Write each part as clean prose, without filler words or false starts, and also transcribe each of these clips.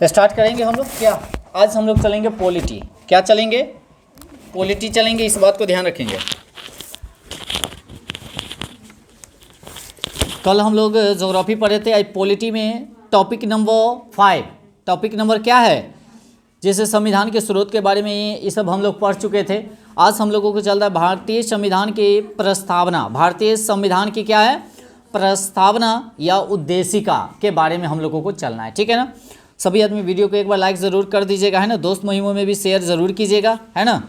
Start करेंगे हम लोग क्या। आज हम लोग चलेंगे पॉलिटी। क्या चलेंगे? पॉलिटी चलेंगे, इस बात को ध्यान रखेंगे। कल हम लोग ज्योग्राफी पढ़े थे, आज पॉलिटी में टॉपिक नंबर 5। टॉपिक नंबर क्या है? जैसे संविधान के स्रोत के बारे में ये सब हम लोग पढ़ चुके थे। आज हम लोगों को चल रहा है भारतीय संविधान की प्रस्तावना। भारतीय संविधान की क्या है? प्रस्तावना या उद्देशिका के बारे में हम लोगों को चलना है, ठीक है ना। सभी आदमी वीडियो को एक बार लाइक ज़रूर कर दीजिएगा, है ना। दोस्त महिमों में भी शेयर ज़रूर कीजिएगा, है ना।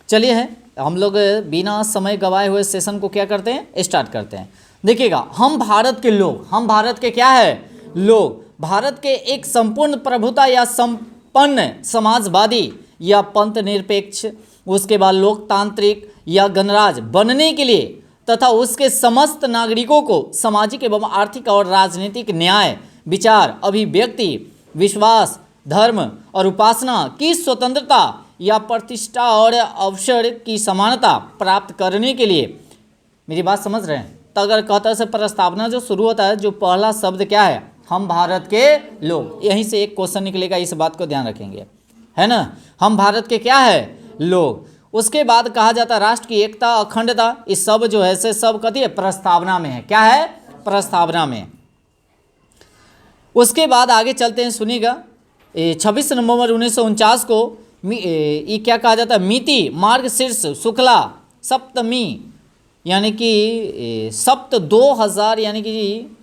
चलिए है हम लोग बिना समय गवाए हुए सेशन को क्या करते हैं, स्टार्ट करते हैं। देखिएगा, हम भारत के लोग, हम भारत के क्या है? लोग। भारत के एक संपूर्ण प्रभुता या संपन्न समाजवादी या पंथ निरपेक्ष, उसके बाद लोकतांत्रिक या गणराज्य बनने के लिए तथा उसके समस्त नागरिकों को सामाजिक एवं आर्थिक और राजनीतिक न्याय, विचार, अभिव्यक्ति, विश्वास, धर्म और उपासना की स्वतंत्रता या प्रतिष्ठा और अवसर की समानता प्राप्त करने के लिए, मेरी बात समझ रहे हैं? तो अगर कहता है प्रस्तावना जो शुरू होता है, जो पहला शब्द क्या है? हम भारत के लोग। यहीं से एक क्वेश्चन निकलेगा, इस बात को ध्यान रखेंगे, है ना। हम भारत के क्या है? लोग। उसके बाद कहा जाता है राष्ट्र की एकता, अखंडता, इस सब जो है से सब कहती है प्रस्तावना में है। क्या है? प्रस्तावना में। उसके बाद आगे चलते हैं, सुनिएगा। 26 नवंबर 1949 को ये क्या कहा जाता है? मिति मार्गशीर्ष शुक्ला सप्तमी, यानी कि सप्त 2000 यानी कि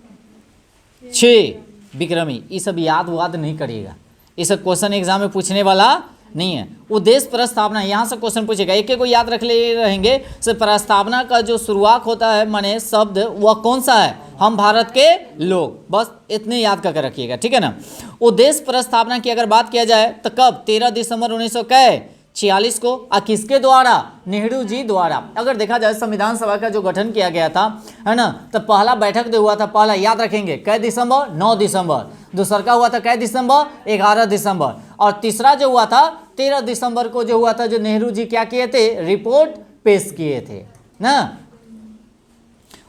6 विक्रमी। ये सब याद वाद नहीं करिएगा, ये सब क्वेश्चन एग्जाम में पूछने वाला नहीं है। उद्देश्य प्रस्तावना, यहाँ से क्वेश्चन पूछेगा, एक एक को याद रख ले रहेंगे। से प्रस्तावना का जो शुरुआत होता है माने शब्द, वह कौन सा है? हम भारत के लोग। बस इतने याद करके रखिएगा, ठीक है ना। उद्देश्य प्रस्तावना की अगर बात किया जाए तो कब? 13 दिसंबर 1946 को। और किसके द्वारा? नेहरू जी द्वारा। अगर देखा जाए संविधान सभा का जो गठन किया गया था, है ना, तो पहला बैठक जो हुआ था, पहला याद रखेंगे कै दिसंबर? 9 दिसंबर। दूसरा का हुआ था कै दिसंबर? 11 दिसंबर। और तीसरा जो हुआ था 13 दिसंबर को जो हुआ था, जो नेहरू जी क्या किए थे? रिपोर्ट पेश किए थे ना।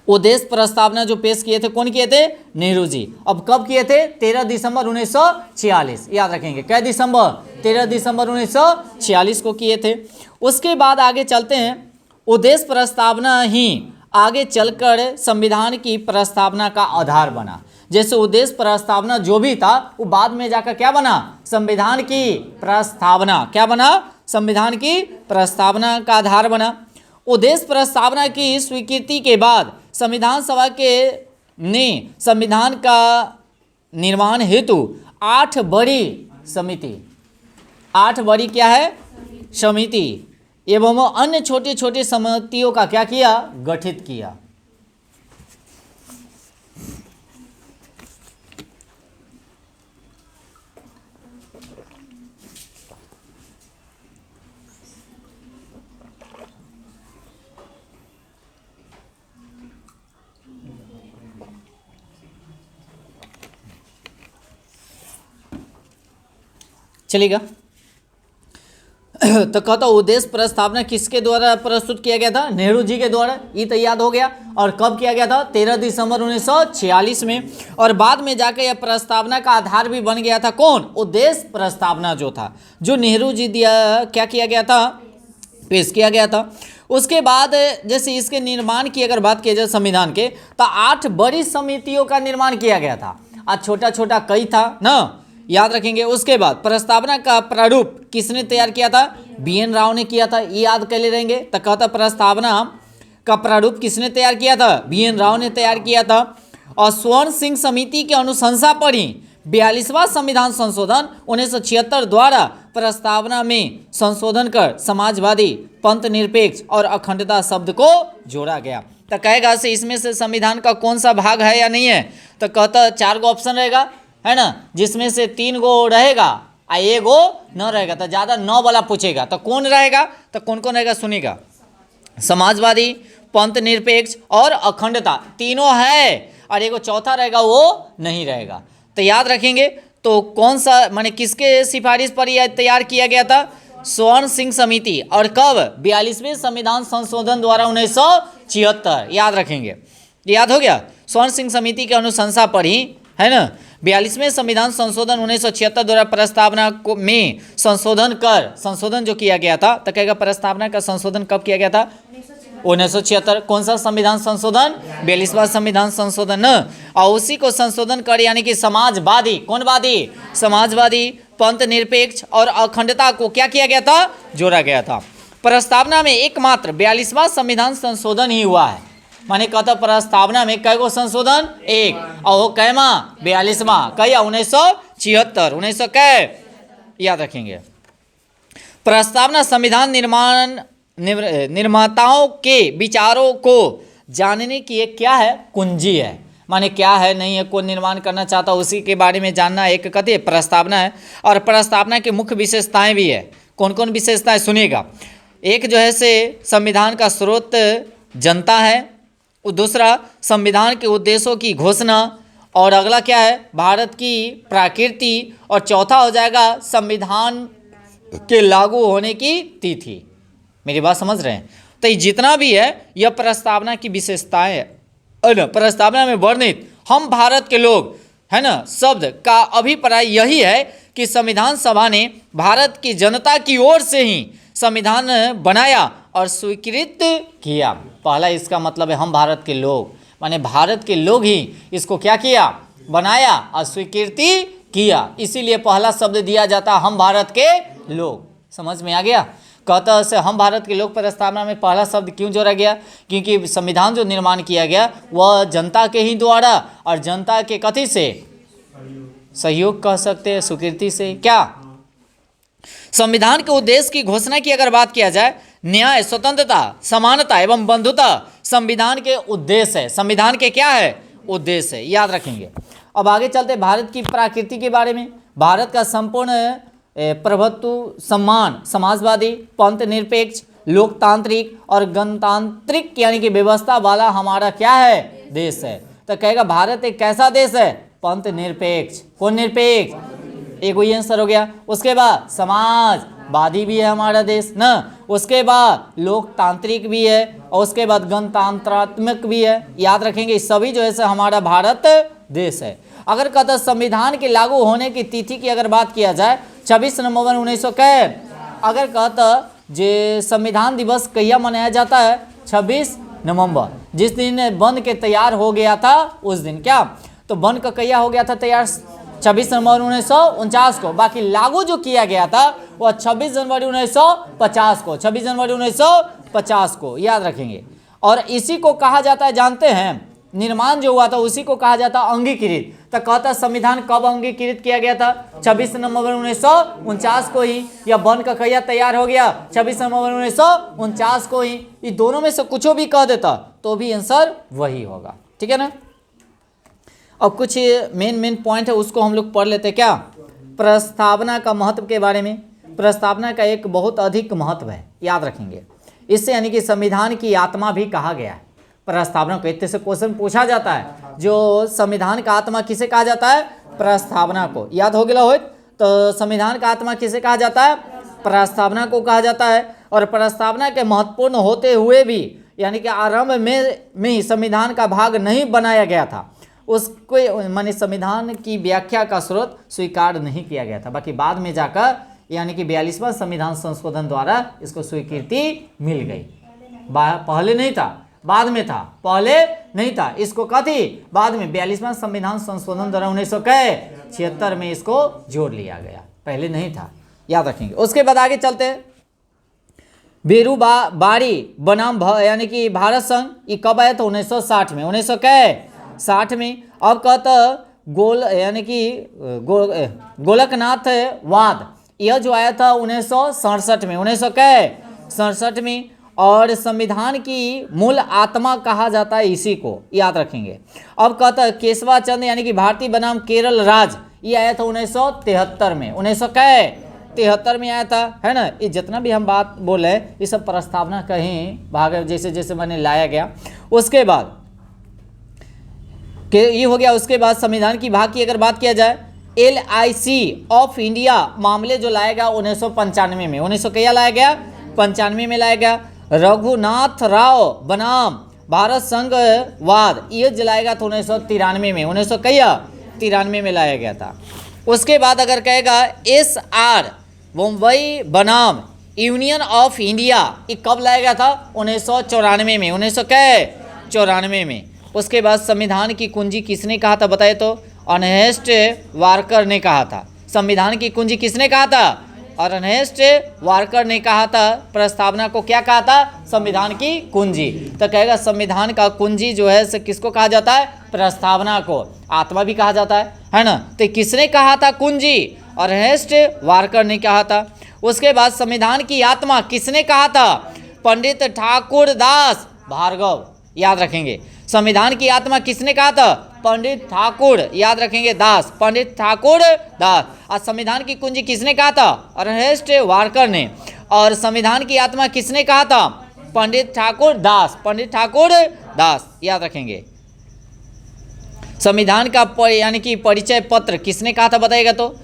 उद्देश्य प्रस्तावना जो पेश किए थे, कौन किए थे? नेहरू जी। अब कब किए थे? 13 दिसंबर 1946। याद रखेंगे कै दिसंबर? 13 दिसंबर 1946 को किए थे। उसके बाद आगे चलते हैं। उद्देश्य प्रस्तावना ही आगे चलकर संविधान की प्रस्तावना का आधार बना। जैसे उद्देश्य प्रस्तावना जो भी था, वो बाद में जाकर क्या बना? संविधान की प्रस्तावना। क्या बना? संविधान की प्रस्तावना का आधार बना। उद्देश्य प्रस्तावना की स्वीकृति के बाद संविधान सभा के ने संविधान का निर्माण हेतु 8 बड़ी समिति, 8 बड़ी क्या है? समिति एवं अन्य छोटे छोटे समितियों का क्या किया? गठित किया। चलेगा। तो कहता उद्देश्य प्रस्तावना किसके द्वारा प्रस्तुत किया गया था? नेहरू जी के द्वारा। ये तो याद हो गया। और कब किया गया था? 13 दिसंबर 1946 में। और बाद में जाकर यह प्रस्तावना का आधार भी बन गया था। कौन? उद्देश्य प्रस्तावना जो था, जो नेहरू जी दिया क्या किया गया था? पेश किया गया था। उसके बाद जैसे इसके निर्माण की अगर बात की जाए संविधान के, तो 8 बड़ी समितियों का निर्माण किया गया था। आज छोटा छोटा कई था ना, याद रखेंगे। उसके बाद प्रस्तावना का प्रारूप किसने तैयार किया था? BN राव ने किया था। ये याद कर ले रहेंगे। तो कहता प्रस्तावना का प्रारूप किसने तैयार किया था? BN राव ने तैयार किया था। और स्वर्ण सिंह समिति के अनुशंसा पर ही 42वां संविधान संशोधन 1976 द्वारा प्रस्तावना में संशोधन कर समाजवादी, पंथ निरपेक्ष और अखंडता शब्द को जोड़ा गया। तो कहेगा से इसमें से संविधान का कौन सा भाग है या नहीं है? तो कहता 4 गो ऑप्शन रहेगा, है ना, जिसमें से 3 गो रहेगा और 1 गो न रहेगा। तो ज़्यादा 9 वाला पूछेगा। तो कौन रहेगा? तो कौन कौन रहेगा सुनिएगा। समाजवादी, पंथ निरपेक्ष और अखंडता, तीनों है। और 1 चौथा रहेगा, वो नहीं रहेगा। तो याद रखेंगे। तो कौन सा माने किसके सिफारिश पर यह तैयार किया गया था? स्वर्ण सिंह समिति। और कब? 42वें संविधान संशोधन द्वारा 1976। याद रखेंगे। याद हो गया। स्वर्ण सिंह समिति के अनुशंसा पर ही, है ना, 42वें संविधान संशोधन 1976 द्वारा प्रस्तावना को में संशोधन जो किया गया था, तो कहेगा प्रस्तावना का संशोधन कब किया गया था? 1976। कौन सा संविधान संशोधन? 42वां संविधान संशोधन न। और उसी को संशोधन कर यानी कि समाजवादी, कौन वादी? समाजवादी, पंथ निरपेक्ष और अखंडता को क्या किया गया था? जोड़ा गया था। प्रस्तावना में एकमात्र 42वां संविधान संशोधन ही हुआ है। माने कहता प्रस्तावना में कई गो संशोधन? एक। और वो कैमा? 42वां। कया? 1976। 1900 कै? याद रखेंगे। प्रस्तावना संविधान निर्माताओं के विचारों को जानने की एक क्या है? कुंजी है। माने क्या है, नहीं है, कौन निर्माण करना चाहता उसी के बारे में जानना एक कहते हैं प्रस्तावना है। और प्रस्तावना की मुख्य विशेषताएं भी है। कौन कौन विशेषताएं सुनिएगा। एक जो है से संविधान का स्रोत जनता है, दूसरा संविधान के उद्देश्यों की घोषणा, और अगला क्या है? भारत की प्रकृति, और चौथा हो जाएगा संविधान के लागू होने की तिथि। मेरी बात समझ रहे हैं? तो ये जितना भी है यह प्रस्तावना की विशेषताएं है ना। प्रस्तावना में वर्णित हम भारत के लोग है ना शब्द का अभिप्राय यही है कि संविधान सभा ने भारत की जनता की ओर से ही संविधान बनाया और स्वीकृत किया। पहला इसका मतलब है हम भारत के लोग, माने भारत के लोग ही इसको क्या किया? बनाया और स्वीकृति किया। इसीलिए पहला शब्द दिया जाता हम भारत के लोग। समझ में आ गया? कहता से हम भारत के लोग प्रस्तावना में पहला शब्द क्यों जोड़ा गया? क्योंकि संविधान जो निर्माण किया गया वह जनता के ही द्वारा, और जनता के कथी से? सहयोग कह सकते हैं, स्वीकृति से। क्या? संविधान के उद्देश्य की घोषणा की अगर बात किया जाए, न्याय, स्वतंत्रता, समानता एवं बंधुता संविधान के उद्देश्य है। संविधान के क्या है? उद्देश्य है। याद रखेंगे। अब आगे चलते भारत की प्रकृति के बारे में। भारत का संपूर्ण प्रभुत्व, सम्मान, समाजवादी, पंथ निरपेक्ष, लोकतांत्रिक और गणतांत्रिक यानी कि व्यवस्था वाला हमारा क्या है? देश है। तो कहेगा भारत एक कैसा देश है? पंथ निरपेक्ष। कौन निरपेक्ष? एक वही आंसर हो गया। उसके बाद समाजवादी भी है हमारा देश ना। उसके बाद लोकतांत्रिक भी है, और उसके बाद गणतंत्रात्मक भी है। याद रखेंगे सभी जो है हमारा भारत देश है। अगर कहता संविधान के लागू होने की तिथि की अगर बात किया जाए 26 नवंबर 1900 कै। अगर कहता जे संविधान दिवस कहिया मनाया जाता है? 26 नवंबर। जिस दिन बन के तैयार हो गया था उस दिन। क्या? तो बन का कहिया हो गया था तैयार? 26 नवंबर 1949 को। बाकी लागू जो किया गया था वह 26 जनवरी 1950 को। 26 जनवरी 1950 को। याद रखेंगे। और इसी को कहा जाता है, जानते हैं, निर्माण जो हुआ था उसी को कहा जाता अंगीकृत। तो कहता संविधान कब अंगीकृत किया गया था? 26 नवंबर 1949 को ही। या बन का कहिया तैयार हो गया? 26 नवंबर 1949 को ही। ये दोनों में से कुछ भी कह देता तो भी आंसर वही होगा। ठीक है ना। अब कुछ मेन पॉइंट है उसको हम लोग पढ़ लेते। क्या? प्रस्तावना का महत्व के बारे में। प्रस्तावना का एक बहुत अधिक महत्व है, याद रखेंगे। इससे यानी कि संविधान की आत्मा भी कहा गया है प्रस्तावना को। इतने से क्वेश्चन पूछा जाता है, जो संविधान का आत्मा किसे कहा जाता है? प्रस्तावना को। याद हो गया हो तो संविधान का आत्मा किसे कहा जाता है? प्रस्तावना को कहा जाता है। और प्रस्तावना के महत्वपूर्ण होते हुए भी यानी कि आरंभ में ही संविधान का भाग नहीं बनाया गया था। उसको माने संविधान की व्याख्या का स्रोत स्वीकार नहीं किया गया था। बाकी बाद में जाकर यानी कि 42वां संविधान संशोधन द्वारा इसको स्वीकृति मिल गई। पहले नहीं था, बाद में था। पहले नहीं था, इसको कथी? बाद में 42वां संविधान संशोधन द्वारा 1976 में इसको जोड़ लिया गया। पहले नहीं था। याद रखेंगे। उसके बाद आगे चलते हैं। बेरूबारी बनाम यानी कि भारत संघ ये कब आया था? 1960 में। 1960 में। अब कहता यानी कि गोलकनाथ वाद यह जो आया था 1967 में। 1967 में। और संविधान की मूल आत्मा कहा जाता है इसी को। याद रखेंगे। अब कहता केशवा चंद्र यानी कि भारतीय बनाम केरल राज ये आया था 1973 में। 1973 में आया था, है ना। ये जितना भी हम बात बोले ये सब प्रस्तावना का ही भाग है, जैसे जैसे मैंने लाया गया। उसके बाद कि ये हो गया। उसके बाद संविधान की भाग की अगर बात किया जाए, LIC ऑफ इंडिया मामले जो लाया गया 1995 में। 1900 क्या लाया गया? 95 में लाया गया। रघुनाथ राव बनाम भारत संघवाद ये जलाएगा था 1993 में। 1900 1893 में लाया गया था। उसके बाद अगर कहेगा SR मुंबई बनाम यूनियन ऑफ इंडिया, ये कब लाया गया था? 1994 में, 1994 में। उसके बाद संविधान की कुंजी किसने कहा था बताए तो? अर्नेस्ट वार्कर ने कहा था। संविधान की कुंजी किसने कहा था? अर्नेस्ट वार्कर ने कहा था। प्रस्तावना को क्या कहा था? संविधान की कुंजी। तो कहेगा संविधान का कुंजी जो है से किसको कहा जाता है? प्रस्तावना को। आत्मा भी कहा जाता है ना? तो किसने कहा था कुंजी? अर्नेस्ट वार्कर ने कहा था। उसके बाद संविधान की आत्मा किसने कहा था? पंडित ठाकुर दास भार्गव, याद रखेंगे। संविधान की आत्मा किसने कहा था? पंडित ठाकुर, याद रखेंगे, दास, पंडित ठाकुर दास। और संविधान की कुंजी किसने कहा था? अर्नेस्ट वार्कर ने। और संविधान की आत्मा किसने कहा था? पंडित ठाकुर दास, पंडित ठाकुर दास, याद रखेंगे। संविधान का यानी कि परिचय पत्र किसने कहा था बताइएगा तो?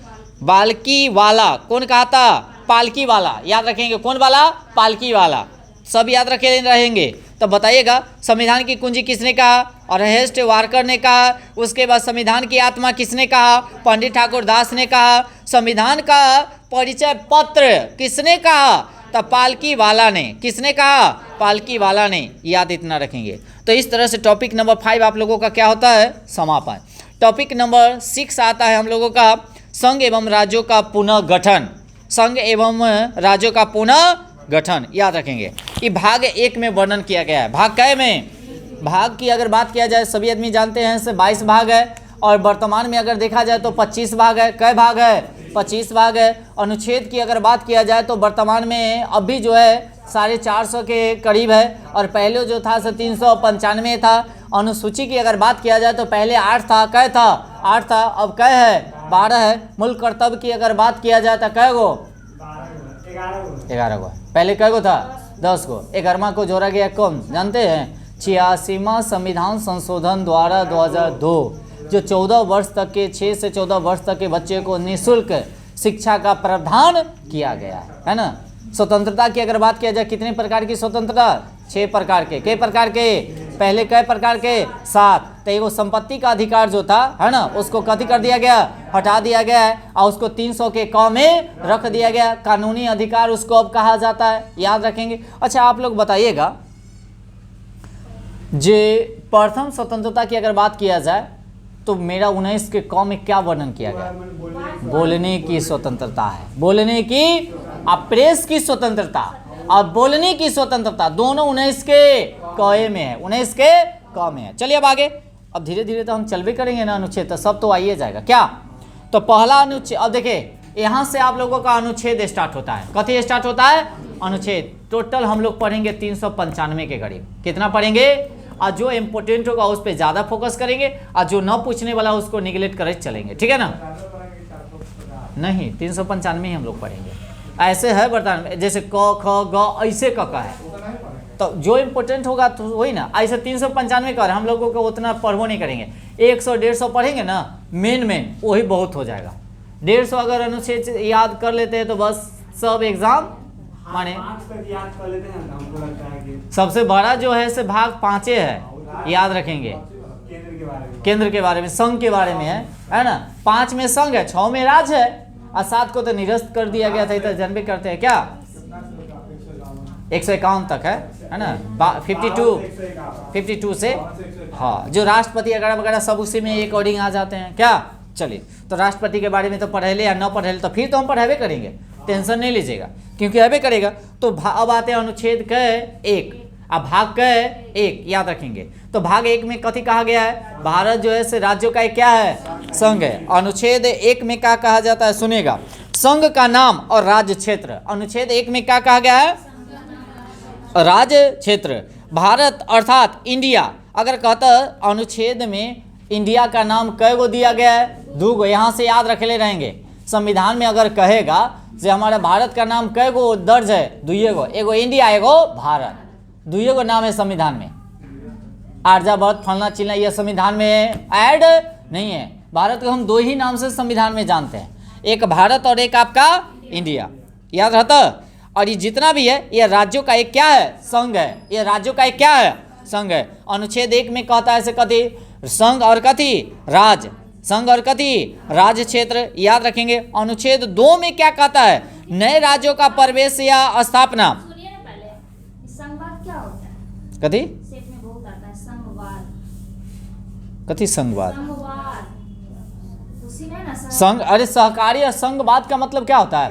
बाल्की वाला। कौन कहा था? पालकी वाला, याद रखेंगे। कौन वाला? पालकी वाला। सब याद रखे रहेंगे। तो बताइएगा संविधान की कुंजी किसने कहा? अर्नेस्ट वार्कर ने कहा। उसके बाद संविधान की आत्मा किसने कहा? पंडित ठाकुर दास ने कहा। संविधान का परिचय पत्र किसने कहा? तो पालकी वाला ने। किसने कहा? पालकी वाला ने, याद इतना रखेंगे। तो इस तरह से टॉपिक नंबर 5 आप लोगों का क्या होता है? समापन। टॉपिक नंबर 6 आता है हम लोगों का संघ एवं राज्यों का पुनः गठन। संघ एवं राज्यों का पुनः गठन, याद रखेंगे। ये भाग 1 में वर्णन किया गया है। भाग कै में? भाग की अगर बात किया जाए सभी आदमी जानते हैं से 22 भाग है, और वर्तमान में अगर देखा जाए तो 25 भाग है। कै भाग है? 25 भाग है। अनुच्छेद की अगर बात किया जाए तो वर्तमान में अभी जो है 450 के करीब है, और पहले जो था 395 था। अनुसूची की अगर बात किया जाए तो पहले 8 था। कै था? 8 था। अब कै है? 12 है। मूल कर्तव्य की अगर बात किया जाए तो कै गो? 11 गो। पहले कै गो था? 10 गो। 11वां को जोड़ा गया कौन जानते हैं? 86वां संविधान संशोधन द्वारा 2002, जो 14 वर्ष तक के 6 से 14 वर्ष तक के बच्चे को निःशुल्क शिक्षा का प्रावधान किया गया है ना। स्वतंत्रता की अगर बात किया जाए कितने प्रकार की स्वतंत्रता? 6 प्रकार के। कई प्रकार के? पहले कई प्रकार के? 7। तो एगो संपत्ति का अधिकार जो था है ना, उसको कथी कर दिया गया? हटा दिया गया है, और उसको 300 के क में रख दिया गया। कानूनी अधिकार उसको अब कहा जाता है, याद रखेंगे। अच्छा आप लोग बताइएगा, जे प्रथम स्वतंत्रता की अगर बात किया जाए तो मेरा 19 के क में क्या वर्णन किया गया? बोलने की स्वतंत्रता है। बोलने की, प्रेस की स्वतंत्रता और बोलने की स्वतंत्रता दोनों 19 के क में है। 19 के क में है। चलिए अब आगे। अब धीरे धीरे तो हम चल भी करेंगे ना अनुच्छेद, तो सब तो आइए जाएगा क्या। तो पहला अनुच्छेद, अब देखिए यहाँ से आप लोगों का अनुच्छेद स्टार्ट होता है। कथी स्टार्ट होता है? अनुच्छेद। टोटल हम लोग पढ़ेंगे 395 के करीब। कितना पढ़ेंगे? और जो इम्पोर्टेंट होगा उस पर ज़्यादा फोकस करेंगे, और जो न पूछने वाला उसको निगलेक्ट करते चलेंगे, ठीक है ना। नहीं, 395 ही हम लोग पढ़ेंगे। ऐसे है वर्तमान, जैसे क ख ग ऐसे क है, तो जो इम्पोर्टेंट होगा तो वही ना। ऐसे 395 कर हम लोगों को उतना पढ़वो नहीं करेंगे। 100-150 पढ़ेंगे ना, मेन वही बहुत हो जाएगा। 150 अगर अनुच्छेद याद कर लेते हैं तो बस सब एग्जाम माने याद कर लेते हैं। हमको लगता है कि सबसे बड़ा जो है से भाग 5 है, याद रखेंगे। केंद्र के बारे में, संघ के बारे में है ना। 5 में संघ है, 6 में राज है, और 7 को तो निरस्त कर दिया गया था। तो जानबे करते हैं क्या, 151 तक है ना। 52 से हाँ, जो राष्ट्रपति वगैरह वगैरह सब उसी में अकॉर्डिंग आ जाते हैं क्या। चलिए, तो राष्ट्रपति के बारे में तो पढ़े या न पढ़े तो फिर तो हम पढ़ावे करेंगे, टेंशन नहीं लीजिएगा, क्योंकि अबे करेगा। तो अब आते हैं अनुच्छेद के 1। अब भाग के 1 याद रखेंगे। तो भाग 1 में कथी कहा गया है? भारत जो है से राज्यों का एक क्या है? संघ है। अनुच्छेद 1 में क्या कहा जाता है? सुनेगा, संघ का नाम और राज्य क्षेत्र। अनुच्छेद 1 में क्या कहा गया है? राज्य क्षेत्र। भारत अर्थात इंडिया, अगर कहता अनुच्छेद में इंडिया का नाम कै गो दिया गया है? 2 गो। यहाँ से याद रखे रहेंगे। संविधान में अगर कहेगा जे हमारा भारत का नाम कै गो दर्ज है? 2 गो। एगो इंडिया, एगो भारत, 2 गो नाम है संविधान में। आर्यावर्त फलना चिलना यह संविधान में ऐड नहीं है। भारत को हम 2 ही नाम से संविधान में जानते हैं, एक भारत और एक आपका इंडिया, याद रहता। और ये जितना भी है ये राज्यों का एक क्या है? संघ है। ये राज्यों का एक क्या है? संघ है। अनुच्छेद 1 में कहता है से कथी? संघ और कथी? राज। संघ और कथी राज्य क्षेत्र, याद रखेंगे। अनुच्छेद 2 में क्या कहता है, नए राज्यों का प्रवेश या स्थापना। सुनिए ना पहले, संघवाद क्या होता है? कथी सेट में बहुत आता है संघवाद। कथी संघवाद, संघवाद उसी में ना संघ, अरे सहकारी और संघवाद का मतलब क्या होता है,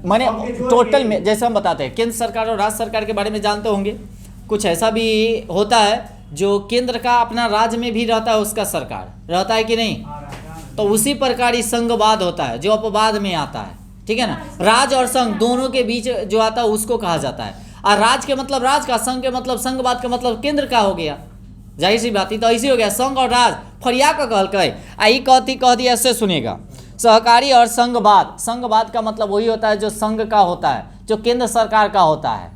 माने टोटल में, जैसे हम बताते हैं केंद्र सरकार और राज्य सरकार के बारे में जानते होंगे, कुछ ऐसा भी होता है जो केंद्र का अपना राज्य में भी रहता है, उसका सरकार रहता है कि नहीं, तो उसी प्रकार ही संघवाद होता है जो अपवाद में आता है, ठीक है ना। राज्य और संघ दोनों के बीच जो आता है उसको कहा जाता है, और राज्य के मतलब राज्य का, संघ के मतलब संघवाद का मतलब केंद्र का हो गया, जाहिर सी बात ही तो ऐसी हो गया, संघ और राज फरिया का कहल आई कहती कह दिया। ऐसे सुनिएगा, सहकारी और संघवाद, संघवाद का मतलब वही होता है जो संघ का होता है, जो केंद्र सरकार का होता है।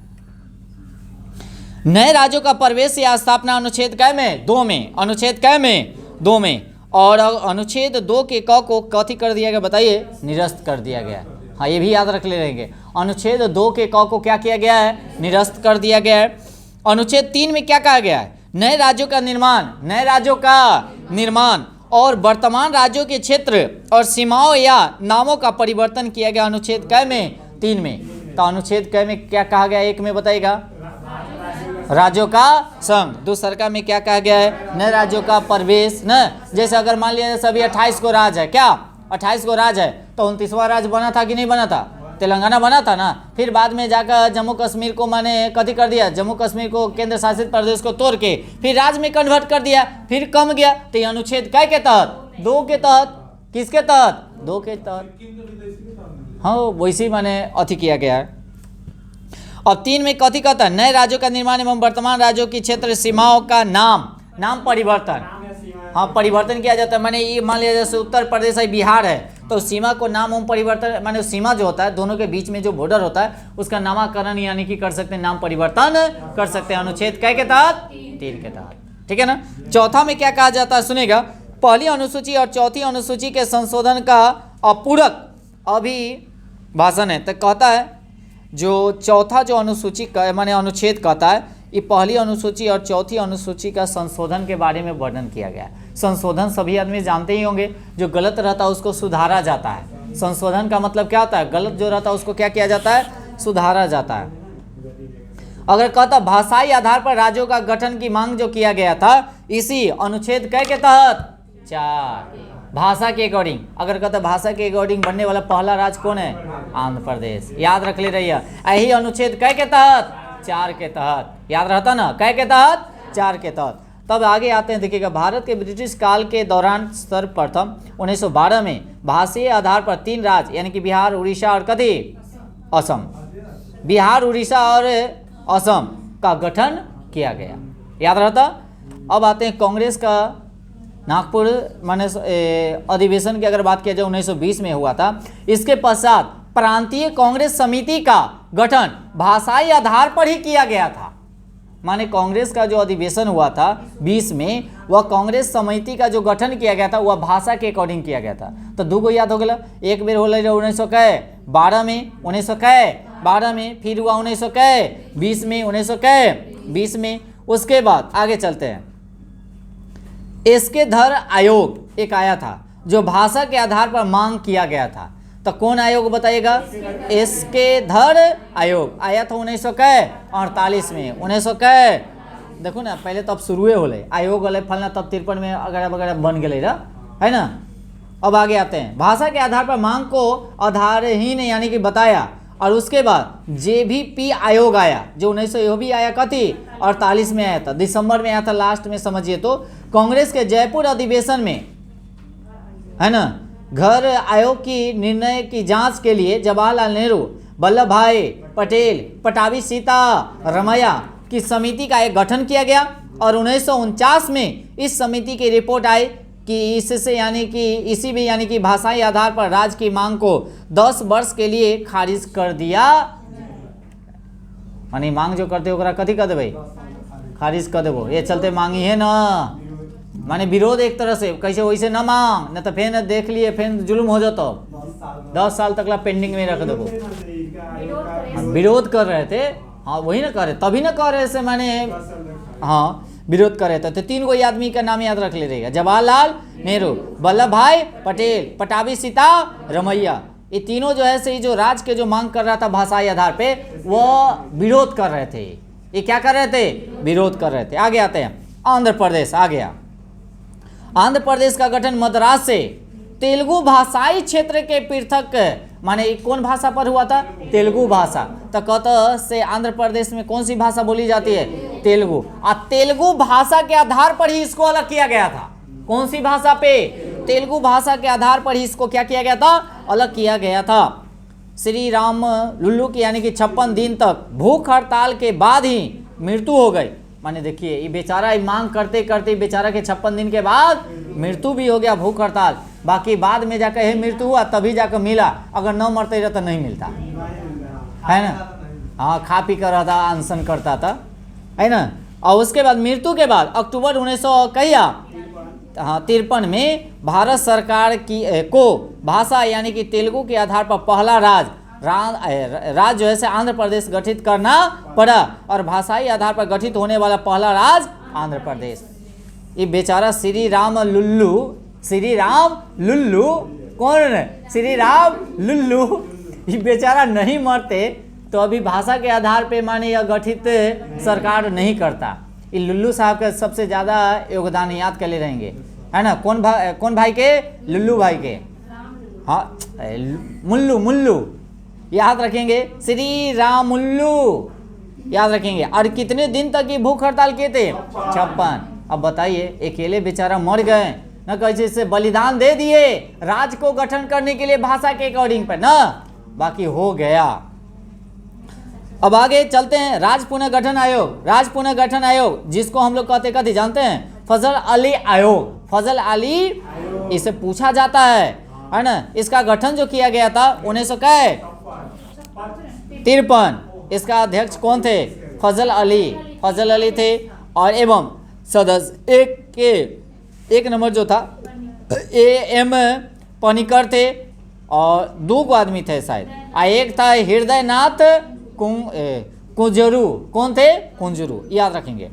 नए राज्यों का प्रवेश या स्थापना अनुच्छेद कै में 2 में, अनुच्छेद कै में 2 में, और अनुच्छेद 2 के क को कथी कर दिया गया बताइए, निरस्त कर दिया गया। हाँ ये भी याद रख ले रहेंगे, अनुच्छेद 2 के क को क्या किया गया है, निरस्त कर दिया गया है। अनुच्छेद 3 में क्या कहा गया है, नए राज्यों का निर्माण, नए राज्यों का निर्माण और वर्तमान राज्यों के क्षेत्र और सीमाओं या नामों का परिवर्तन किया गया, अनुच्छेद कै में 3 में। तो अनुच्छेद कै में क्या कहा गया, 1 में बताइएगा, राज्यों का संघ। दूसरा में क्या कहा गया है, नए राज्यों का प्रवेश न, जैसे अगर मान लिया सभी 28 को राज्य है, क्या 28 को राज्य है, तो 29वां राज्य बना था कि नहीं बना था, तेलंगाना बना था ना। फिर बाद में जाकर जम्मू कश्मीर को माने कथी कर दिया, जम्मू कश्मीर को केंद्र शासित प्रदेश को तोड़ के फिर राज्य में कन्वर्ट कर दिया, फिर कम गया। तो ये अनुच्छेद कै के तहत, 2 के तहत, किसके तहत, 2 के तहत, हाँ वैसे ही माने अथी किया गया है। अब 3 में कथी कहता है, नए राज्यों का निर्माण एवं वर्तमान राज्यों की क्षेत्र सीमाओं का नाम परिवर्तन, हाँ परिवर्तन किया जाता है। माने ये मान लिया जैसे उत्तर प्रदेश है, बिहार है, तो सीमा को नाम एवं परिवर्तन, माने सीमा जो होता है दोनों के बीच में जो बॉर्डर होता है उसका नामकरण यानी कि कर सकते हैं, नाम परिवर्तन कर सकते हैं, अनुच्छेद कै के तहत, 3 के तहत, ठीक है ना। चौथा में क्या कहा जाता है सुनेगा, पहली अनुसूची और चौथी अनुसूची के संशोधन का अपूरक अभिभाषण है। तो कहता है जो चौथा जो अनुसूची का माने अनुच्छेद कहता है, ये पहली अनुसूची और चौथी अनुसूची का संशोधन के बारे में वर्णन किया गया है। संशोधन सभी आदमी जानते ही होंगे, जो गलत रहता है उसको सुधारा जाता है। संशोधन का मतलब क्या होता है, गलत जो रहता है उसको क्या किया जाता है, सुधारा जाता है। अगर कहता भाषाई आधार पर राज्यों का गठन की मांग जो किया गया था, इसी अनुच्छेद कै के तहत, 4 भाषा के अकॉर्डिंग, अगर कहते भाषा के अकॉर्डिंग बनने वाला पहला राज्य कौन है, आंध्र प्रदेश, याद रख ले रही है। यही अनुच्छेद कै के तहत, 4 के तहत, याद रहता ना, कै के तहत, 4 के तहत। तब आगे आते हैं, देखिएगा भारत के ब्रिटिश काल के दौरान सर्वप्रथम 1912 में भाषीय आधार पर 3 राज्य यानी कि बिहार, उड़ीसा और कथी, असम, बिहार, उड़ीसा और असम का गठन किया गया, याद रहता। अब आते हैं कांग्रेस का नागपुर माने अधिवेशन की अगर बात किया जाए 1920 में हुआ था। इसके पश्चात प्रांतीय कांग्रेस समिति का गठन भाषाई आधार पर ही किया गया था। माने कांग्रेस का जो अधिवेशन हुआ था 20 में, वह कांग्रेस समिति का जो गठन किया गया था वह भाषा के अकॉर्डिंग किया गया था। तो 2 गो याद हो गया, एक बेर हो 1912 में, 1912 में, फिर हुआ 1920 में, 1920 में। उसके बाद आगे चलते हैं, इसके धर आयोग एक आया था जो भाषा के आधार पर मांग किया गया था। तो कौन आयोग बताइएगा, इसके धर आयोग आया था 1948 में, 1900 देखो ना, पहले तब शुरुए होले आयोग होले फलना, तब 53 में अगैरह वगैरह बन गए है ना। अब आगे आते हैं, भाषा के आधार पर मांग को आधारहीन यानी कि बताया। और उसके बाद JVP आयोग आया जो 1900 भी आया, कथी 48 में आया था, दिसंबर में आया था लास्ट में समझिए। तो कांग्रेस के जयपुर अधिवेशन में है ना, घर आयोग की निर्णय की जांच के लिए जवाहरलाल नेहरू, वल्लभ भाई पटेल, पटाभी सीतारमैया की समिति का एक गठन किया गया। और 1949 में इस समिति की रिपोर्ट आई कि इससे यानी कि भाषाई आधार पर राज्य की मांग को 10 वर्ष के लिए खारिज कर दिया। मानी मांग जो करते हो कथी कर देवे, खारिज कर देवो, ये चलते मांगी है ना, माने विरोध एक तरह से, कैसे वैसे न मांग, न तो फिर देख लिए फिर जुल्म हो जाता, 10 साल तक ला पेंडिंग में रख देवो। विरोध कर रहे थे, हाँ वही ना कर रहे, तभी ना कर रहे से माने, हाँ विरोध कर रहे थे। तो 3 कोई आदमी का नाम याद रख ले रहेगा, जवाहरलाल नेहरू, वल्लभ भाई पटेल, पटाभी सीतारमैया। ये तीनों जो है से जो राज के जो मांग कर रहा था भाषाई आधार पे, वो विरोध कर रहे थे। ये क्या कर रहे थे? विरोध कर रहे थे। आगे आते हैं, आंध्र प्रदेश आ गया। आंध्र प्रदेश का गठन मद्रास से तेलुगु भाषाई क्षेत्र के पृथक, माने कौन भाषा पर हुआ था? तेलुगु भाषा। तो कहता से आंध्र प्रदेश में कौन सी भाषा बोली जाती है? तेलुगु। और तेलुगु भाषा के आधार पर ही इसको अलग किया गया था। कौन सी भाषा पे? तेलुगु भाषा के आधार पर ही इसको क्या किया गया था? अलग किया गया था। श्री राम लुल्लू की यानी कि 56 दिन तक भूख हड़ताल के बाद ही मृत्यु हो गई। माने देखिए ये बेचारा मांग करते करते बेचारा के 56 दिन के बाद मृत्यु भी हो गया, भूख हड़ताल। बाकी बाद में जाकर यही मृत्यु हुआ तभी जाकर मिला, अगर न मरते रहता नहीं मिलता, है ना। हाँ, खा पी कर रहा था, अनशन करता था, है ना। और उसके बाद मृत्यु के बाद अक्टूबर 1953 में भारत सरकार की को भाषा यानी कि तेलुगु के आधार पर पहला राज्य जो है से आंध्र प्रदेश गठित करना पड़ा, और भाषाई आधार पर गठित होने वाला पहला राज्य आंध्र प्रदेश। ये बेचारा श्री राम लुल्लू कौन? श्री राम लुल्लू, ये बेचारा नहीं मरते तो अभी भाषा के आधार पे माने यह गठित सरकार नहीं करता। ये लुल्लू साहब का सबसे ज़्यादा योगदान याद कर ले रहेंगे, है ना। कौन भाई के? लुल्लू भाई के। हाँ, मुल्लू याद रखेंगे, श्री राम मुल्लू याद रखेंगे। और कितने दिन तक ये भूख हड़ताल किए थे? 56। अब बताइए, अकेले बेचारा मर गए न, कैसे से बलिदान दे दिए राज को गठन करने के लिए भाषा के अकॉर्डिंग पे ना, बाकी हो गया। अब आगे चलते हैं, राज पुनर्गठन आयोग जिसको हम लोग कहते जानते हैं? फजल अली आयोग। फजल अली इसे पूछा जाता है ना। इसका गठन जो किया गया था 1953। इसका अध्यक्ष कौन थे? फजल अली थे। और एवं सदस्य एक नंबर जो था AM पनिकर थे, और 2 को आदमी थे शायद। एक था हृदयनाथ कुंजरू। कौन थे? कुंजरू, याद रखेंगे।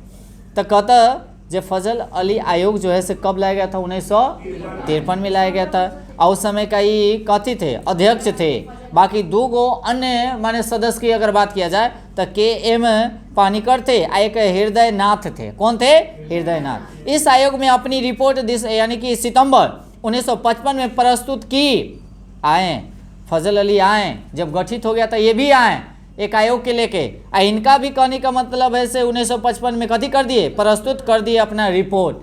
तो कहता जब फजल अली आयोग जो है से कब लाया गया था? 1953 में लाया गया था। और उस समय का ये कथी थे? अध्यक्ष थे। बाकी 2 गो अन्य माने सदस्य की अगर बात किया जाए तो KM पानिकर थे, एक हृदयनाथ थे। कौन थे? हृदयनाथ। इस आयोग में अपनी रिपोर्ट यानी कि सितंबर 1955 में प्रस्तुत की। आए फजल अली आए, जब गठित हो गया था ये भी आए एक आयोग के लेके। इनका भी कहने का मतलब है से 1955 में कथी कर दिए? प्रस्तुत कर दिए अपना रिपोर्ट,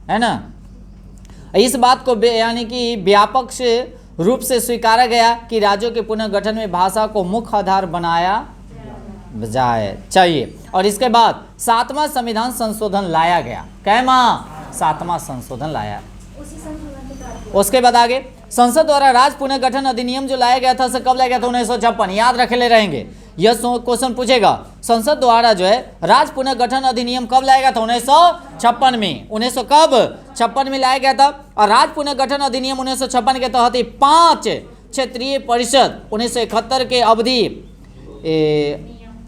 है ना। इस बात को यानी कि व्यापक रूप से स्वीकारा गया कि राज्यों के पुनर्गठन में भाषा को मुख्य आधार बनाया जाए चाहिए। और इसके बाद 7वां संविधान संशोधन लाया गया। कैमा? 7वां संशोधन लाया। उसके बाद आगे संसद द्वारा राज्य पुनर्गठन अधिनियम जो लाया गया था से कब लाया गया था? 1956। याद रखे ले रहेंगे, यह क्वेश्चन पूछेगा। संसद द्वारा जो है राज्य पुनर्गठन अधिनियम कब लाया गया था? 1956 में। 1956 में लाया गया था। और राज्य पुनर्गठन अधिनियम 1956 के तहत 5 क्षेत्रीय परिषद 1971 के अवधि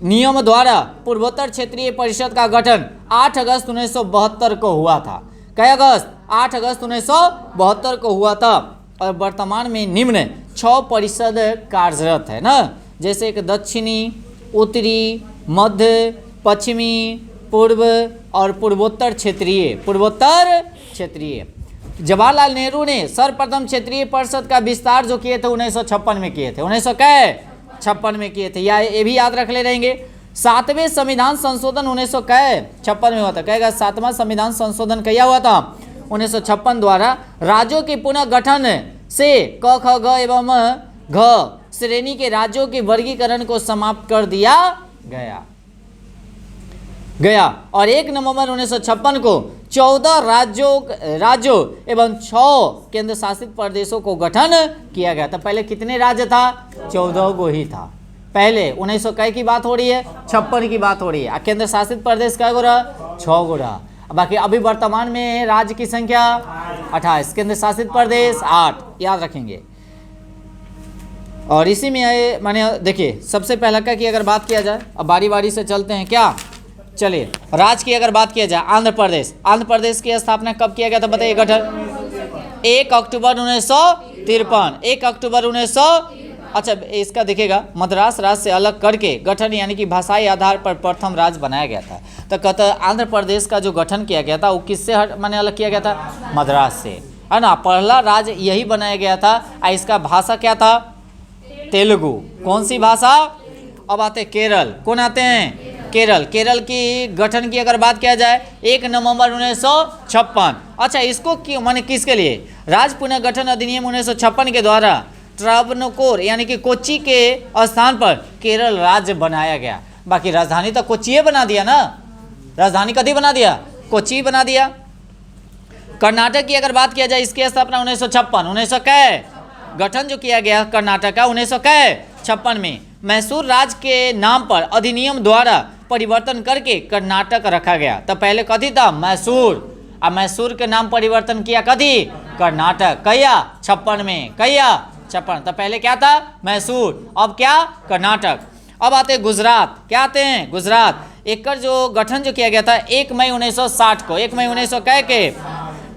नियम द्वारा पूर्वोत्तर क्षेत्रीय परिषद का गठन 8 अगस्त 1972 को हुआ था। कई अगस्त? 8 अगस्त 1972 को हुआ था। और वर्तमान में निम्न 6 परिषद कार्यरत है ना, जैसे एक दक्षिणी, उत्तरी, मध्य, पश्चिमी, पूर्व और पूर्वोत्तर क्षेत्रीय। जवाहरलाल नेहरू ने सर्वप्रथम क्षेत्रीय परिषद का विस्तार जो किए थे 1956 में किए थे। 1956 में किए थे, या ये भी याद रख ले रहेंगे। 7वें संविधान संशोधन 1956 में हुआ था। कहेगा 7वां संविधान संशोधन किया हुआ था 1956 द्वारा राज्यों के पुनर्गठन से क ख ग एवं घ श्रेणी के राज्यों के वर्गीकरण को समाप्त कर दिया गया। और 1 नवंबर 1956 को 14 राज्यों एवं 6 केंद्र शासित प्रदेशों को गठन किया गया था। पहले कितने राज्य था? 14 गो ही था। पहले 1900 की बात हो रही है, 56 की बात हो रही है। केंद्र शासित प्रदेश क्या गो रहा? 6 गो रहा। बाकी अभी वर्तमान में राज्य की संख्या 28, केंद्र शासित प्रदेश 8, याद रखेंगे। और इसी में माने देखिए सबसे पहला का की अगर बात किया जाए, अब बारी बारी से चलते हैं। क्या चलिए राज्य की अगर बात किया जाए आंध्र प्रदेश, आंध्र प्रदेश की स्थापना कब किया गया था बताइए? गठन 1 अक्टूबर 1953, 1 अक्टूबर 1900। अच्छा इसका देखिएगा, मद्रास राज्य से अलग करके गठन यानी कि भाषाई आधार पर प्रथम राज्य बनाया गया था। तो कहता है आंध्र प्रदेश का जो गठन किया गया था वो किससे माने अलग किया गया था? मद्रास से, है ना। पहला राज्य यही बनाया गया था। इसका भाषा क्या था? तेलुगु। कौन सी भाषा? अब आते केरल। कौन आते हैं? केरल। केरल की गठन की अगर बात किया जाए 1 नवंबर 1956। अच्छा इसको माने किसके लिए? राज्य पुनर्गठन अधिनियम 1956 के द्वारा ट्रावनकोर यानी कि कोच्चि के स्थान पर केरल राज्य बनाया गया। बाकी राजधानी तो कोच्चि बना दिया ना, राजधानी कभी बना दिया? कोच्चि बना दिया। कर्नाटक की अगर बात किया जाए इसकी स्थापना 1956, 1900 कै गठन जो किया गया कर्नाटक का 1956 में मैसूर राज्य के नाम पर अधिनियम द्वारा परिवर्तन करके कर्नाटक रखा गया। तो पहले कथी था? मैसूर। अब मैसूर के नाम परिवर्तन किया कथी? कर्नाटक। कहिया? 56 में। कहिया? 56। तो पहले क्या था? मैसूर। अब क्या? कर्नाटक। अब आते हैं गुजरात। क्या आते हैं? गुजरात। एक जो गठन जो किया गया था 1 मई 1960 को, 1 मई 1900 कह के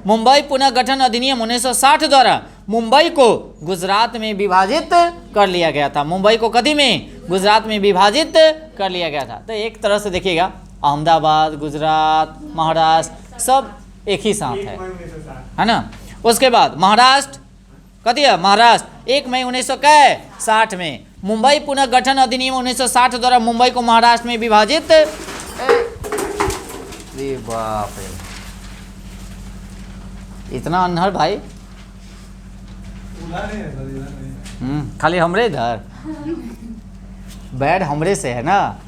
मुंबई पुनर्गठन अधिनियम 1960 द्वारा मुंबई को गुजरात में विभाजित कर लिया गया था। मुंबई को कभी में? गुजरात में विभाजित कर लिया गया था। तो एक तरह से देखिएगा अहमदाबाद, गुजरात, महाराष्ट्र सब एक ही साथ है ना। उसके बाद महाराष्ट्र कथी है? महाराष्ट्र 1 मई 1960 में मुंबई पुनर्गठन अधिनियम 1960 द्वारा मुंबई को महाराष्ट्र में विभाजित। बाप रे, इतना अनहर भाई। खाली हमरे इधर बैड हमरे से है ना।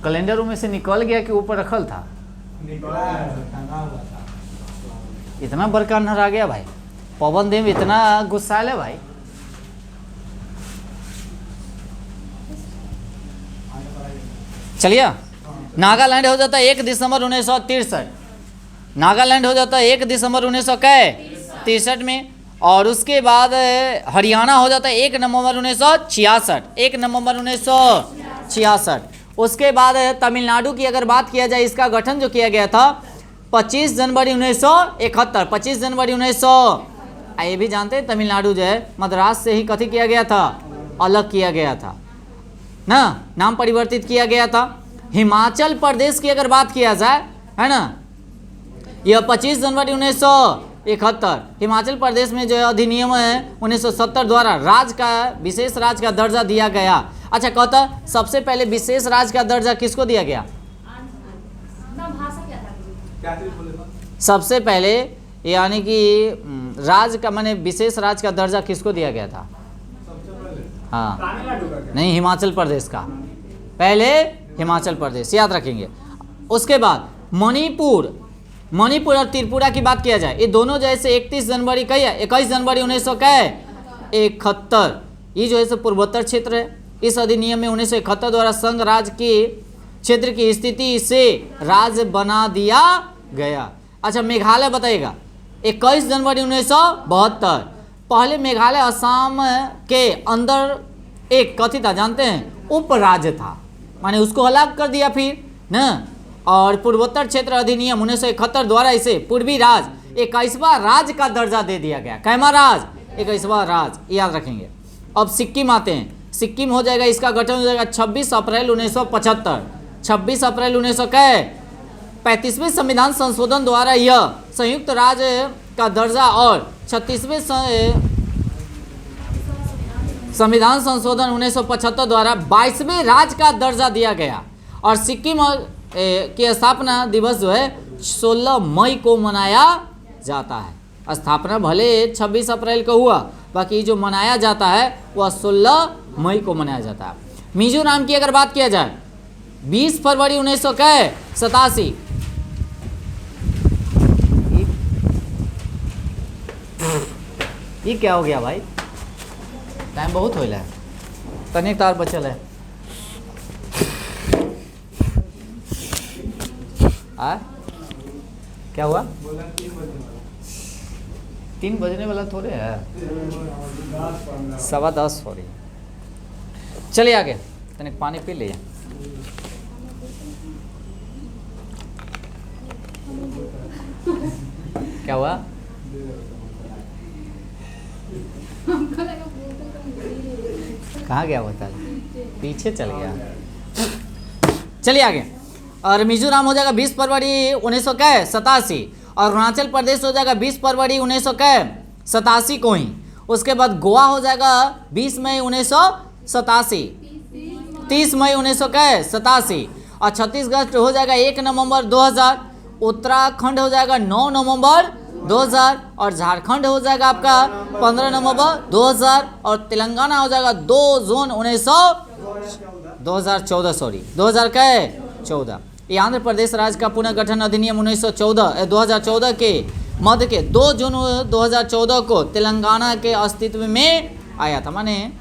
कैलेंडर में से निकल गया कि ऊपर रखल था? इतना बड़का अनहर आ गया भाई। पवन देव इतना गुस्सा है भाई। चलिए नागालैंड हो जाता है 1 दिसंबर 1963। नागालैंड हो जाता है 1 दिसंबर 1963 में। और उसके बाद हरियाणा हो जाता है 1 नवंबर 1966, 1 नवंबर 1966। उसके बाद तमिलनाडु की अगर बात किया जाए इसका गठन जो किया गया था 25 जनवरी 1971, 25 जनवरी 1900। ये भी जानते हैं तमिलनाडु जो है मद्रास से ही कथी किया गया था? अलग किया गया था ना, नाम परिवर्तित किया गया था। हिमाचल प्रदेश की अगर बात किया जाए है ना, यह 25 जनवरी 1971 हिमाचल प्रदेश में जो है अधिनियम है 1970 द्वारा राज्य का विशेष राज्य का दर्जा दिया गया। अच्छा कहता सबसे पहले विशेष राज्य का दर्जा किसको दिया गया? भाषा क्या था? सबसे पहले यानी कि राज्य का माने विशेष राज्य का दर्जा किसको दिया गया था? हाँ नहीं, हिमाचल प्रदेश का। पहले हिमाचल प्रदेश, याद रखेंगे। उसके बाद मणिपुर, मणिपुर और त्रिपुरा की बात किया जाए ये दोनों जैसे 31 जनवरी का है 21 जनवरी 1971 ये जो है पूर्वोत्तर क्षेत्र है। इस अधिनियम में 1971 द्वारा संघ राज्य के क्षेत्र की स्थिति से राज्य बना दिया गया। अच्छा मेघालय बताइएगा 21 जनवरी 1972। पहले मेघालय असम के अंदर एक कथी था जानते हैं? उप राज्य था, माने उसको अलग कर दिया फिर न। और पूर्वोत्तर क्षेत्र अधिनियम 1971 द्वारा इसे पूर्वी राज्य 21वां राज्य का दर्जा दे दिया गया। कैमा राज्य? 21वां राज्य, याद रखेंगे। अब सिक्किम आते हैं। सिक्किम हो जाएगा, इसका गठन हो जाएगा 26 अप्रैल 1975, 26 अप्रैल 1935वें संविधान संशोधन द्वारा यह संयुक्त राज्य का दर्जा और 36वें संविधान संशोधन 1975 द्वारा 22वें राज्य का दर्जा दिया गया। और सिक्किम की स्थापना दिवस जो है 16 मई को मनाया जाता है। स्थापना भले 26 अप्रैल को हुआ, बाकी जो मनाया जाता है वह 16 मई को मनाया जाता है। मिजोरम की अगर बात किया जाए 20 फरवरी 1987। ये क्या हो गया भाई? टाइम बहुत होइला है, तनिक तार बचल है। क्या हुआ? 3 बजने वाला थोड़े है, 10:15 सॉरी। चलिए आगे, तनिक पानी पी लीजिए। क्या हुआ? हमको लगा बोतल का मुझे। कहाँ गया बोतल? पीछे चल गया। चलिए आगे। और मिजोरम हो जाएगा 20 फरवरी 1987 और अरुणाचल प्रदेश हो जाएगा 20 फरवरी 1987 को ही। उसके बाद गोवा हो जाएगा 20 मई 1987, 30 मई 1987 और छत्तीसगढ़ हो जाएगा 1 नवंबर 2000, उत्तराखंड हो जाएगा 9 नवंबर 2000 और झारखंड हो जाएगा आपका 15 नवंबर 2000 और तेलंगाना हो जाएगा 2 जून 2014। ये आंध्र प्रदेश राज्य का पुनर्गठन अधिनियम 2014 के मध्य के 2 जून 2014 को तेलंगाना के अस्तित्व में आया था। माने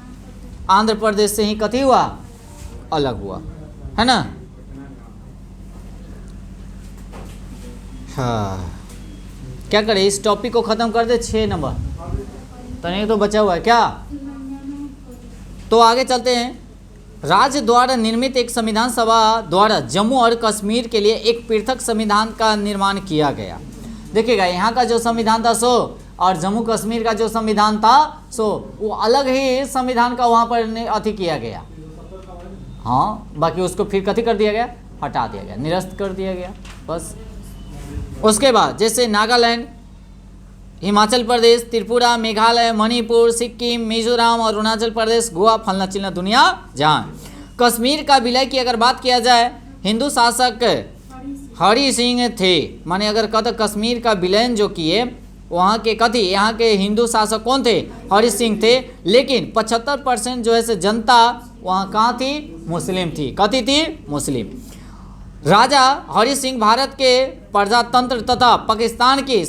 आंध्र प्रदेश से ही कथी हुआ? अलग हुआ, है ना। हाँ, क्या करें, इस टॉपिक को खत्म कर दे। 6 नंबर तो नहीं तो बचा हुआ है क्या? तो आगे चलते हैं। राज्य द्वारा निर्मित एक संविधान सभा द्वारा जम्मू और कश्मीर के लिए एक पृथक संविधान का निर्माण किया गया। देखिएगा, यहाँ का जो संविधान था सो और जम्मू कश्मीर का जो संविधान था सो वो अलग ही संविधान का वहाँ पर अति किया गया। हाँ, बाकी उसको फिर कथी कर दिया गया? हटा दिया गया, निरस्त कर दिया गया, बस। उसके बाद जैसे नागालैंड, हिमाचल प्रदेश, त्रिपुरा, मेघालय, मणिपुर, सिक्किम, मिजोरम और अरुणाचल प्रदेश, गोवा, फलना चिलना दुनिया जहां। कश्मीर का विलय की अगर बात किया जाए, हिंदू शासक हरि सिंह थे। माने अगर कहते कश्मीर का विलयन जो किए वहाँ के कथी, यहाँ के हिंदू शासक कौन थे? हरि सिंह थे। लेकिन 75% जो है से जनता वहाँ कहाँ थी? मुस्लिम थी। कथी थी? मुस्लिम। राजा हरि सिंह भारत के प्रजातंत्र तथा पाकिस्तान की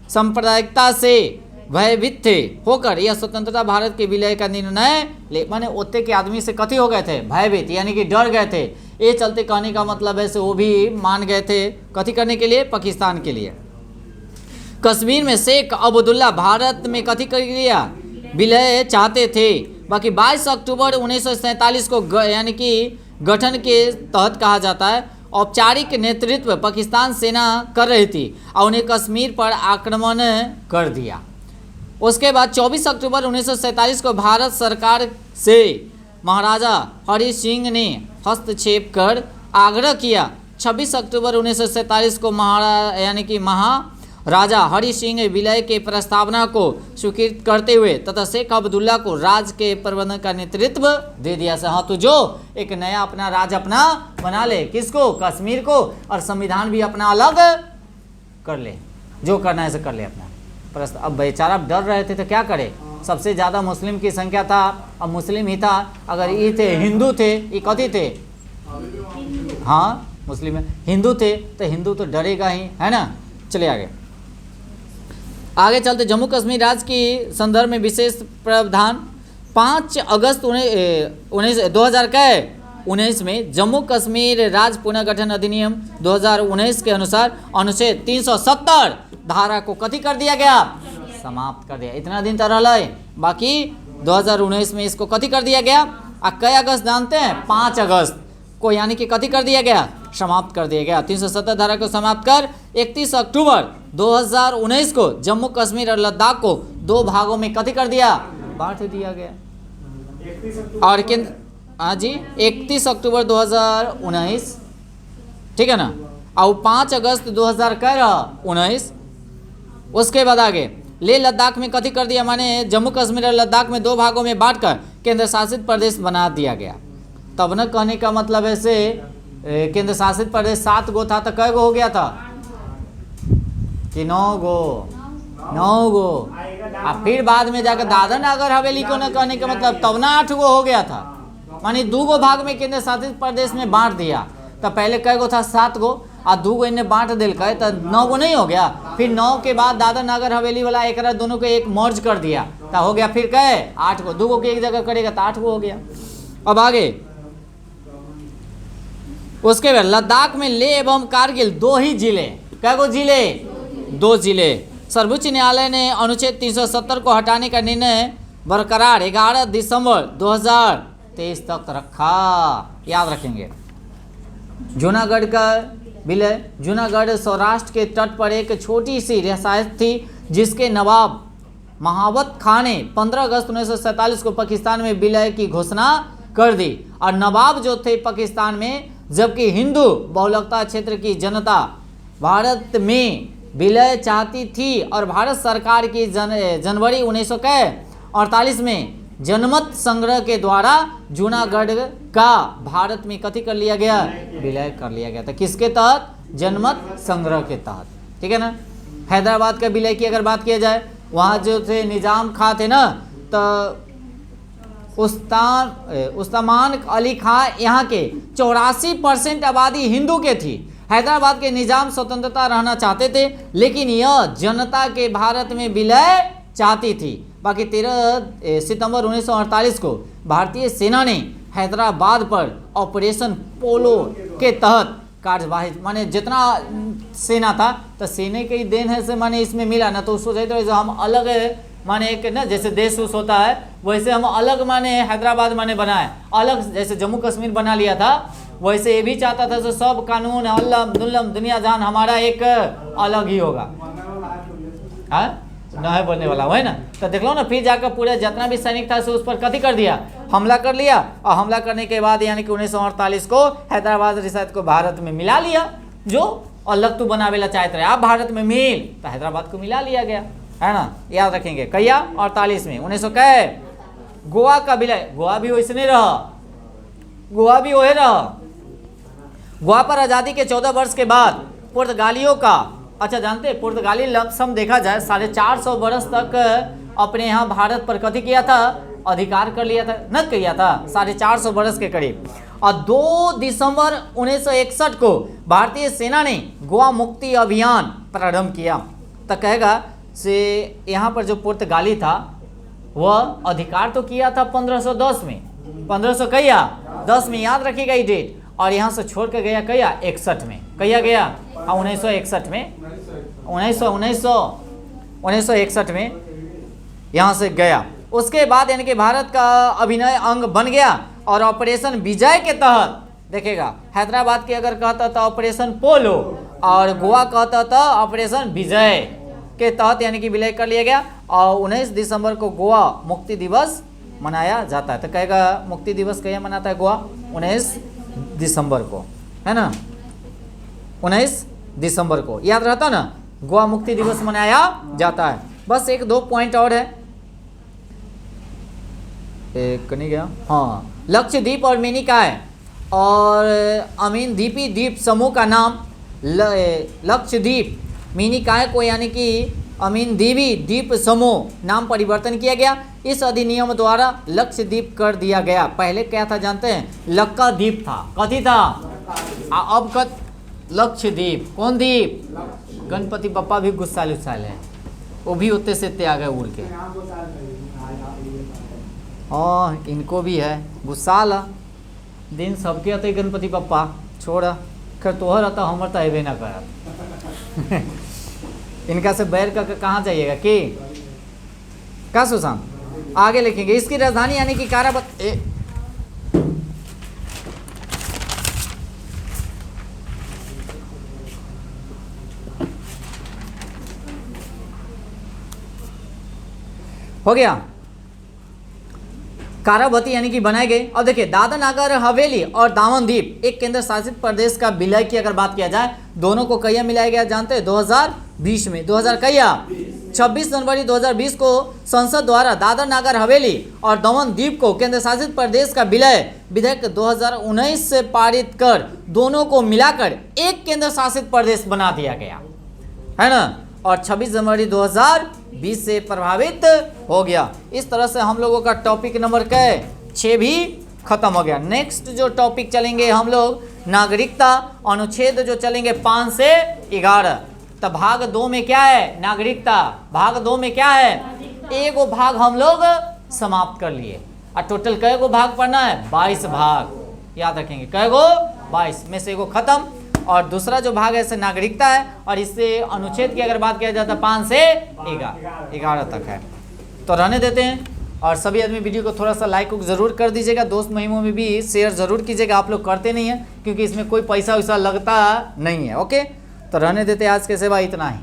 सांप्रदायिकता से भयभीत थे होकर यह स्वतंत्रता भारत के विलय का निर्णय ले। माने ओते के आदमी से कथी हो गए थे? भयभीत, यानी कि डर गए थे। ये चलते कहने का मतलब है से वो भी मान गए थे कथी करने के लिए? पाकिस्तान के लिए। कश्मीर में शेख अब्दुल्ला भारत में कथी कर लिया? विलय चाहते थे। बाकी 22 अक्टूबर 1947 को यानी कि गठन के तहत कहा जाता है औपचारिक नेतृत्व पाकिस्तान सेना कर रही थी और उन्हें कश्मीर पर आक्रमण कर दिया। उसके बाद 24 अक्टूबर 1947 को भारत सरकार से महाराजा हरि सिंह ने हस्तक्षेप कर आग्रह किया। 26 अक्टूबर 1947 को महाराजा हरि सिंह विलय के प्रस्तावना को स्वीकृत करते हुए तथा शेख अब्दुल्ला को राज्य के प्रबंधन का नेतृत्व दे दिया। हाँ, तो जो एक नया अपना राज्य अपना बना ले, किसको? कश्मीर को, और संविधान भी अपना अलग कर ले, जो करना है से कर ले अपना। अब बेचारा डर रहे थे तो क्या करे? सबसे ज़्यादा मुस्लिम की संख्या था, अब मुस्लिम ही था। अगर ये थे हिंदू थे, ये कथी थे? हाँ, मुस्लिम है। हिंदू थे तो हिंदू तो डरेगा ही, है ना। चलिए आगे चलते। जम्मू कश्मीर राज्य की संदर्भ में विशेष प्रावधान 5 अगस्त 2019 में जम्मू कश्मीर राज्य पुनर्गठन अधिनियम 2019 के अनुसार अनुच्छेद 370 धारा को कथी कर दिया गया? समाप्त कर दिया। इतना दिन तो रहा है, बाकी 2019 में इसको कथी कर दिया गया? कई अगस्त जानते हैं? 5 अगस्त को, यानी कि कथी कर दिया गया? समाप्त कर दिया गया। 370 धारा को समाप्त कर 31 अक्टूबर 2019 को जम्मू कश्मीर और लद्दाख को 2 भागों में कथी कर दिया? बांट दिया गया। और केंद्र, हाँ जी, 31 अक्टूबर 2019, ठीक है ना। और 5 अगस्त 2019। उसके बाद आगे ले लद्दाख में कथी कर दिया? माने जम्मू कश्मीर और लद्दाख में 2 भागों में बांटकर केंद्र शासित प्रदेश बना दिया गया। तब न कहने का मतलब ऐसे केंद्र शासित प्रदेश 7 गो था तो कै गो हो गया था? कि 9 गो? 9 गो। और फिर बाद में जाकर दादर नगर हवेली को न कहने का मतलब तब ना 8 गो हो गया था। मानी 2 गो भाग में केंद्र शासित प्रदेश में बांट दिया। तो पहले कै गो था? 7 गो, और 2 गो इन्हें बांट दिल का तो 9 गो नहीं हो गया। फिर 9 के बाद दादर नगर हवेली वाला एक दोनों को एक मर्ज कर दिया तो हो गया फिर कै? 8 गो। 2 गो की एक जगह करेगा तो 8 गो हो गया। अब आगे उसके बाद लद्दाख में लेह एवं कारगिल 2 ही जिले। कै गो जिले? 2 जिले। सर्वोच्च न्यायालय ने अनुच्छेद 370 को हटाने का निर्णय बरकरार 11 दिसंबर 2023 तक रखा। याद रखेंगे। जूनागढ़ का विलय। जूनागढ़ सौराष्ट्र के तट पर एक छोटी सी रियासत थी जिसके नवाब महावत खां ने 15 अगस्त 1947 को पाकिस्तान में विलय की घोषणा कर दी। और नवाब जो थे पाकिस्तान में, जबकि हिंदू बहुलकता क्षेत्र की जनता भारत में विलय चाहती थी। और भारत सरकार की जनवरी 1948 में जनमत संग्रह के द्वारा जूनागढ़ का भारत में कथी कर लिया गया, विलय कर लिया गया था। किसके तहत? जनमत संग्रह के तहत, ठीक है ना। हैदराबाद का विलय की अगर बात किया जाए, वहाँ जो थे निजाम खां थे ना, तो उस्मान अली खां यहाँ के 84% आबादी हिंदू के थी। हैदराबाद के निजाम स्वतंत्रता रहना चाहते थे, लेकिन यह जनता के भारत में विलय चाहती थी। बाकी 13 सितंबर 1948 को भारतीय सेना ने हैदराबाद पर ऑपरेशन पोलो के तहत कार्यवाही, माने जितना सेना था तो सेना की देन है से माने इसमें मिला ना, तो उसको चाहिए तो हम अलग माने एक ना, जैसे देश उस होता है वैसे हम अलग माने हैदराबाद माने बनाए अलग, जैसे जम्मू कश्मीर बना लिया था, वैसे ये भी चाहता था तो सब कानून अल्लाह दुल्लम दुनिया जहान हमारा एक अलग ही होगा। हाँ न है बनने वाला वही ना, तो देख लो ना, फिर जाकर पूरे जितना भी सैनिक था उस पर कथी कर दिया, हमला कर लिया। और हमला करने के बाद यानी कि 1948 को हैदराबाद रियासत को भारत में मिला लिया। जो अलग तो बनावेला चाहते रहे आप भारत में मिल, तो हैदराबाद को मिला लिया गया, है ना, याद रखेंगे। कैया 48 में 1900 कै गोवा का विलय, गोवा भी वैसे नहीं रहा, गोवा भी वही रहा। गोवा पर आज़ादी के 14 वर्ष के बाद पुर्तगालियों का, अच्छा जानते हैं पुर्तगाली लमसम देखा जाए 450 वर्ष तक अपने यहाँ भारत पर कथी किया था, अधिकार कर लिया था, न किया था 450 वर्ष के करीब। और 2 दिसंबर 1961 को भारतीय सेना ने गोवा मुक्ति अभियान प्रारंभ किया। तो कहेगा से यहाँ पर जो पुर्तगाली था वह अधिकार तो किया था 1510 में, 1510 में, याद रखिएगा ये डेट। और यहाँ से छोड़ के गया कैया 61 में, कैया गया 1961 में, 1961 में यहाँ से गया। उसके बाद यानी कि भारत का अभिनय अंग बन गया। और ऑपरेशन विजय के तहत देखेगा, हैदराबाद के अगर कहता था ऑपरेशन पोलो और गोवा कहता था ऑपरेशन विजय के तहत यानी कि विलय कर लिया गया। और 19 दिसंबर को गोवा मुक्ति दिवस मनाया जाता है। तो कहेगा मुक्ति दिवस कहीं मनाता है गोवा 19 दिसंबर को, है ना, 19 दिसंबर को याद रहता ना, गोवा मुक्ति दिवस मनाया जाता है। बस 1-2 पॉइंट और है, एक नहीं गया, हाँ, लक्षद्वीप और मिनिकॉय और अमीन द्वीपी द्वीप समूह का नाम लक्षद्वीप, मिनिकॉय को यानी कि अमीन द्वीपी द्वीप समूह नाम परिवर्तन किया गया। इस अधिनियम द्वारा लक्षद्वीप कर दिया गया। पहले क्या था जानते हैं, लक्काद्वीप था, कथी था, अब लक्षद्वीप। कौन द्वीप, गणपति बप्पा भी गुस्साल है, वो भी उतने से इतने आ गए उड़ के। हाँ इनको भी है गुस्साल, दिन सबके अत गणपति बप्पा छोड़, खैर तोहर अत हमर तो अबे ना कर इनका से बैर करके कहाँ जाइएगा कि का सुशांत, आगे लिखेंगे। इसकी राजधानी यानी कि कारावत हो गया, कारावती यानी कि बनाए गए। अब देखिए दादर नगर हवेली और दामन द्वीप एक केंद्र शासित प्रदेश का विलय की अगर बात किया जाए, दोनों को कहिया मिलाया गया जानते हैं, 2020 में, 26 जनवरी 2020 को संसद द्वारा दादर नगर हवेली और दमन द्वीप को केंद्र शासित प्रदेश का विलय विधेयक 2019 से पारित कर दोनों को मिलाकर एक केंद्र शासित प्रदेश बना दिया गया, है ना। और 26 जनवरी 2020 से प्रभावित हो गया। इस तरह से हम लोगों का टॉपिक नंबर 6 भी खत्म हो गया। नेक्स्ट जो टॉपिक चलेंगे हम लोग नागरिकता, अनुच्छेद जो चलेंगे 5 से 11। तो भाग 2 में क्या है, नागरिकता। भाग 2 में क्या है, एक भाग हम लोग समाप्त कर लिए। और टोटल कै गो भाग पढ़ना है, 22 भाग, याद रखेंगे कै गो, 22 में से एगो खत्म। और दूसरा जो भाग है इसे नागरिकता है, और इससे अनुच्छेद की अगर बात किया जाता है 5 से 11 तक है। तो रहने देते हैं। और सभी आदमी वीडियो को थोड़ा सा लाइक ज़रूर कर दीजिएगा, दोस्त महिमों में भी शेयर ज़रूर कीजिएगा। आप लोग करते नहीं हैं क्योंकि इसमें कोई पैसा वैसा लगता नहीं है। ओके, तो रहने देते आज के सेवा इतना ही।